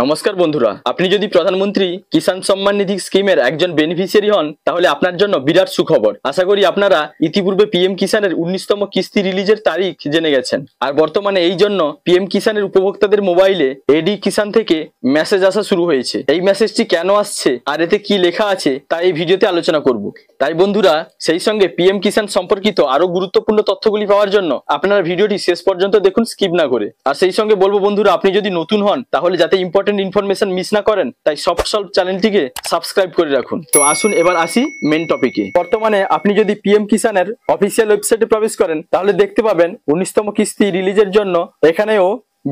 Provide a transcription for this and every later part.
নমস্কার বন্ধুরা, আপনি যদি প্রধানমন্ত্রী কিষাণ সম্মান নিধি স্কিমের একজন বেনিফিশিয়ারি হন তাহলে আপনার জন্য বিরাট সুখবর। আশা করি আপনারা ইতিপূর্বে পিএম কিষাণের 19তম কিস্তি রিলিজের তারিখ জেনে গেছেন। আর বর্তমানে এই জন্য পিএম কিষাণের উপভোক্তাদের মোবাইলে এডি কিষাণ থেকে মেসেজ আসা শুরু হয়েছে। এই মেসেজটি কেন আসছে আর এতে কি লেখা আছে তা এই ভিডিওতে আলোচনা করব। তাই বন্ধুরা, সেই সঙ্গে পিএম কিষাণ সম্পর্কিত আরো গুরুত্বপূর্ণ তথ্যগুলি পাওয়ার জন্য আপনারা ভিডিওটি শেষ পর্যন্ত দেখুন, স্কিপ না করে। আর সেই সঙ্গে বলবো বন্ধুরা, আপনি যদি নতুন হন তাহলে যাতে ইম্পর্টেন্ট ইনফরমেশন মিস না করেন তাই সফট সলভ চ্যানেলটিকে সাবস্ক্রাইব করে রাখুন। তো আসুন এবার আসি মেন টপিকে। বর্তমানে আপনি যদি পিএম কিষাণের অফিসিয়াল ওয়েবসাইটে প্রবেশ করেন তাহলে দেখতে পাবেন 19তম কিস্তি রিলিজের জন্য এখানেও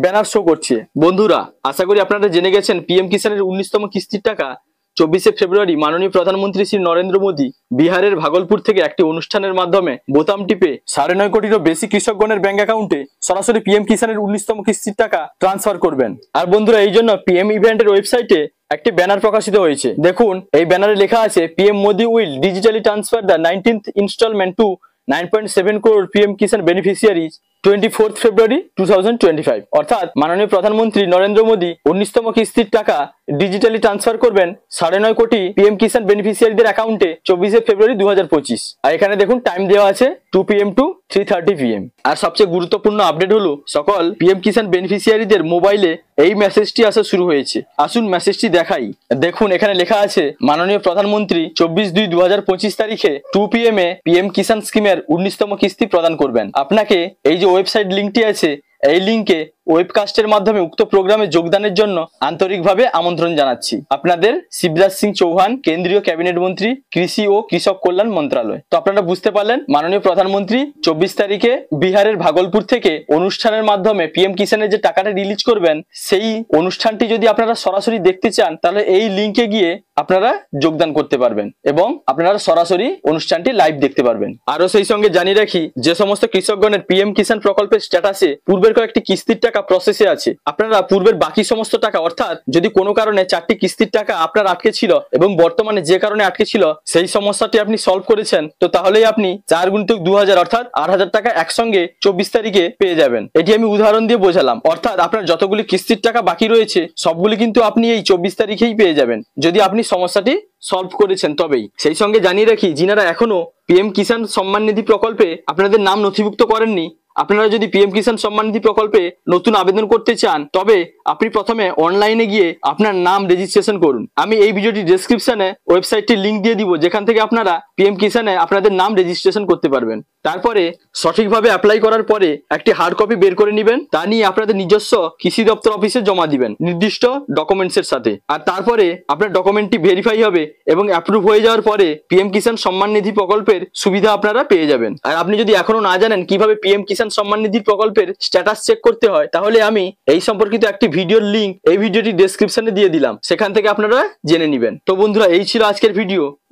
ব্যানার শো করছে। বন্ধুরা, আশা করি আপনারা জেনে গেছেন পিএম কিষাণের 19তম কিস্তির টাকা 24শে ফেব্রুয়ারি মাননীয় প্রধানমন্ত্রী শ্রী নরেন্দ্র মোদী বিহারের ভাগলপুর থেকে একটি অনুষ্ঠানের মাধ্যমে বোতাম টিপে 9.5 কোটিরও বেশি কৃষকগণের ব্যাংক অ্যাকাউন্টে সরাসরি পিএম কিষাণের 19তম কিস্তির টাকা ট্রান্সফার করবেন। আর বন্ধুরা, এই জন্য পিএম ইভেন্টের ওয়েবসাইটে একটি ব্যানার প্রকাশিত হয়েছে। দেখুন, এই ব্যানারে লেখা আছে PM Modi will digitally transfer the 19th instalment to 9.7 crore PM Kisan beneficiaries 24th February 2025। অর্থাৎ মাননীয় প্রধানমন্ত্রী নরেন্দ্র মোদী 19তম কিস্তির টাকা ডিজিটালি ট্রান্সফার করবেন 9.5 কোটি পিএম কিষাণ বেনিফিশিয়ারিদের অ্যাকাউন্টে 24শে ফেব্রুয়ারি 2025। আর এখানে দেখুন টাইম দেওয়া আছে 2 PM to 3:30 PM। আর সবচেয়ে গুরুত্বপূর্ণ আপডেট হলো সকল পিএম কিষাণ বেনিফিশিয়ারিদের মোবাইলে এই মেসেজটি আসা শুরু হয়েছে। আসুন মেসেজটি দেখাই। দেখুন, এখানে লেখা আছে মাননীয় প্রধানমন্ত্রী 24/2/2025 তারিখে 2 PM এ পিএম কিষাণ স্কিমের 19তম কিস্তি প্রদান করবেন। আপনাকে এই যে ওয়েবসাইট লিঙ্কটি আছে এই লিঙ্কে ওয়েবকাস্টের মাধ্যমে উক্ত প্রোগ্রামে যোগদানের জন্য আন্তরিকভাবে আমন্ত্রণ জানাচ্ছি। আপনাদের শিবরাজ সিং চৌহান, কেন্দ্রীয় ক্যাবিনেট মন্ত্রী, কৃষি ও কৃষক কল্যাণ মন্ত্রণালয়। তো আপনারা বুঝতে পারলেন, মাননীয় প্রধানমন্ত্রী 24 তারিখে বিহারের ভাগলপুর থেকে অনুষ্ঠানের মাধ্যমে পিএম কিষাণের যে টাকাটা রিলিজ করবেন, সেই অনুষ্ঠানটি যদি আপনারা সরাসরি দেখতে চান তাহলে এই লিঙ্কে গিয়ে আপনারা যোগদান করতে পারবেন এবং আপনারা সরাসরি অনুষ্ঠানটি লাইভ দেখতে পারবেন। আরো সেই সঙ্গে জানিয়ে রাখি, যে সমস্ত কৃষকগণের পিএম কিষাণ প্রকল্পের স্ট্যাটাসে পূর্বের কয়েকটি কিস্তির টাকা প্রসেসে আছে, আপনারা পূর্বের বাকি সমস্ত টাকা, অর্থাৎ যদি কোনো কারণে 4টি কিস্তির টাকা আপনার আটকে ছিল এবং বর্তমানে যে কারণে আটকে ছিল সেই সমস্যাটি আপনি সলভ করেছেন, তো তাহলেই আপনি 4 × 2000 অর্থাৎ 8000 টাকা একসঙ্গে 24 তারিখে পেয়ে যাবেন। এটি আমি উদাহরণ দিয়ে বোঝালাম। অর্থাৎ আপনার যতগুলি কিস্তির টাকা বাকি রয়েছে সবগুলি কিন্তু আপনি এই 24 তারিখেই পেয়ে যাবেন, যদি আপনি সমস্যাটি সলভ করেছেন তবেই। সেই সঙ্গে জানিয়ে রাখি, যিনারা এখনো পিএম কিষাণ সম্মান নিধি প্রকল্পে আপনাদের নাম নথিভুক্ত করেননি, আপনারা যদি পিএম কিষাণ সম্মান নিধি প্রকল্পে নতুন আবেদন করতে চান তবে আপনি প্রথমে অনলাইনে গিয়ে আপনার নাম রেজিস্ট্রেশন করুন। আমি এই ভিডিওটি ডেসক্রিপশনে ওয়েবসাইটটির লিঙ্ক দিয়ে দিব, যেখান থেকে আপনারা পিএম কিষাণে আপনাদের নাম রেজিস্ট্রেশন করতে পারবেন। তারপরে সঠিকভাবে অ্যাপ্লাই করার পরে একটি হার্ড কপি বের করে নেবেন, তা নিয়ে আপনাদের নিজস্ব কৃষি দপ্তর অফিসে জমা দিবেন নির্দিষ্ট ডকুমেন্টসের সাথে। আর তারপরে আপনার ডকুমেন্টটি ভেরিফাই হবে এবং অ্যাপ্রুভ হয়ে যাওয়ার পরে পিএম কিষাণ সম্মান নিধি প্রকল্পের সুবিধা আপনারা পেয়ে যাবেন। আর আপনি যদি এখনো না জানেন কিভাবে পিএম কিষাণ সম্মান নিধি প্রকল্পের স্ট্যাটাস চেক করতে হয়, তাহলে আমি এই সম্পর্কিত একটি ভিডিওর লিঙ্ক এই ভিডিওটি ডেসক্রিপশনে দিয়ে দিলাম, সেখান থেকে আপনারা জেনে নেবেন। তো বন্ধুরা, এই ছিল আজকের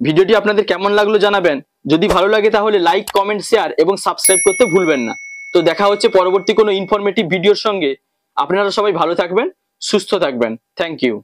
ভিডিওটি আপনাদের কেমন লাগলো জানাবেন। যদি ভালো লাগে তাহলে লাইক, কমেন্ট, শেয়ার এবং সাবস্ক্রাইব করতে ভুলবেন না। তো দেখা হচ্ছে পরবর্তী কোনো ইনফরমেটিভ ভিডিওর সঙ্গে। আপনারা সবাই ভালো থাকবেন, সুস্থ থাকবেন। Thank you.